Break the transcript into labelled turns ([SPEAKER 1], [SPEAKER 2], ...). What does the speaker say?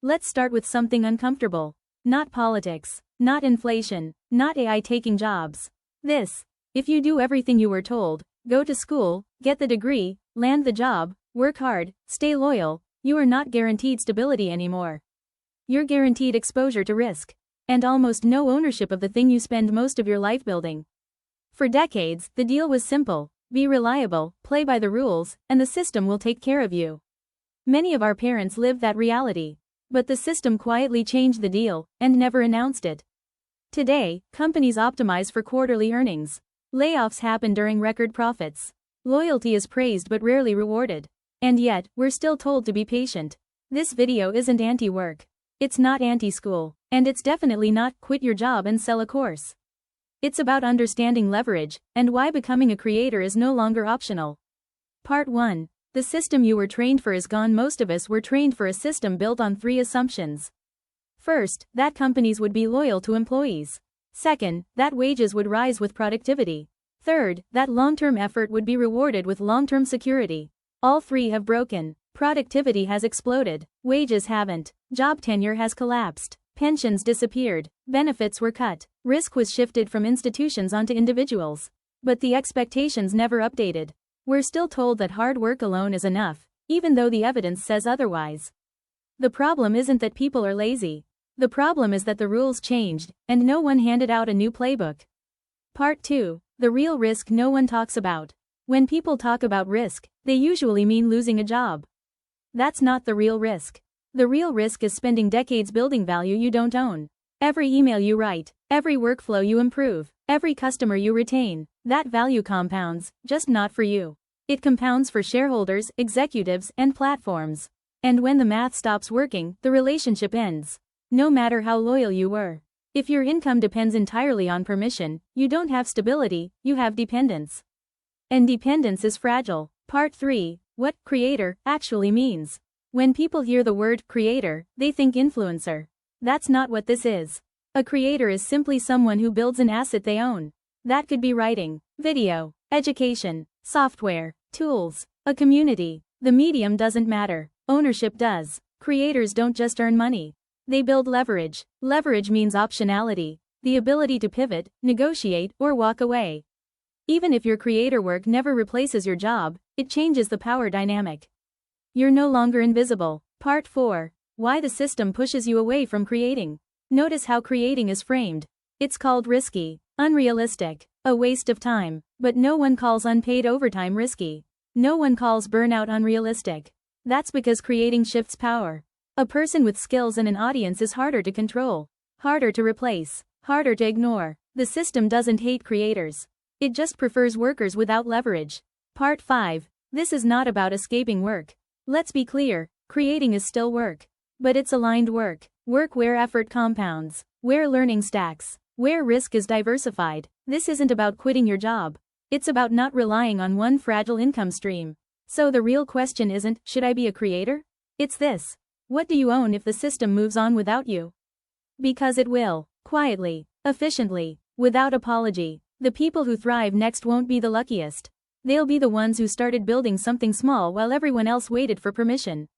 [SPEAKER 1] Let's start with something uncomfortable. Not politics, not inflation, not AI taking jobs. This. If you do everything you were told, go to school, get the degree, land the job, work hard, stay loyal, you are not guaranteed stability anymore. You're guaranteed exposure to risk. And almost no ownership of the thing you spend most of your life building. For decades, the deal was simple: be reliable, play by the rules, and the system will take care of you. Many of our parents lived that reality. But the system quietly changed the deal, and never announced it. Today, companies optimize for quarterly earnings. Layoffs happen during record profits. Loyalty is praised but rarely rewarded. And yet, we're still told to be patient. This video isn't anti-work. It's not anti-school. And it's definitely not quit your job and sell a course. It's about understanding leverage, and why becoming a creator is no longer optional. Part 1. The system you were trained for is gone. Most of us were trained for a system built on 3 assumptions. First, that companies would be loyal to employees. Second, that wages would rise with productivity. Third, that long-term effort would be rewarded with long-term security. All 3 have broken. Productivity has exploded. Wages haven't. Job tenure has collapsed. Pensions disappeared. Benefits were cut. Risk was shifted from institutions onto individuals. But the expectations never updated. We're still told that hard work alone is enough, even though the evidence says otherwise. The problem isn't that people are lazy. The problem is that the rules changed, and no one handed out a new playbook. Part 2. The real risk no one talks about. When people talk about risk, they usually mean losing a job. That's not the real risk. The real risk is spending decades building value you don't own. Every email you write, every workflow you improve, every customer you retain, that value compounds, just not for you. It compounds for shareholders, executives, and platforms. And when the math stops working, the relationship ends. No matter how loyal you were. If your income depends entirely on permission, you don't have stability, you have dependence. And dependence is fragile. Part 3. What creator actually means. When people hear the word creator, they think influencer. That's not what this is. A creator is simply someone who builds an asset they own. That could be writing, video, education, software, tools, a community. The medium doesn't matter. Ownership does. Creators don't just earn money. They build leverage. Leverage means optionality, the ability to pivot, negotiate, or walk away. Even if your creator work never replaces your job, it changes the power dynamic. You're no longer invisible. Part 4. Why the system pushes you away from creating. Notice how creating is framed. It's called risky, unrealistic, a waste of time, but no one calls unpaid overtime risky. No one calls burnout unrealistic. That's because creating shifts power. A person with skills and an audience is harder to control, harder to replace, harder to ignore. The system doesn't hate creators. It just prefers workers without leverage. Part 5. This is not about escaping work. Let's be clear, creating is still work. But it's aligned work. Work where effort compounds, where learning stacks, where risk is diversified. This isn't about quitting your job. It's about not relying on one fragile income stream. So the real question isn't, should I be a creator? It's this. What do you own if the system moves on without you? Because it will. Quietly, efficiently, without apology. The people who thrive next won't be the luckiest. They'll be the ones who started building something small while everyone else waited for permission.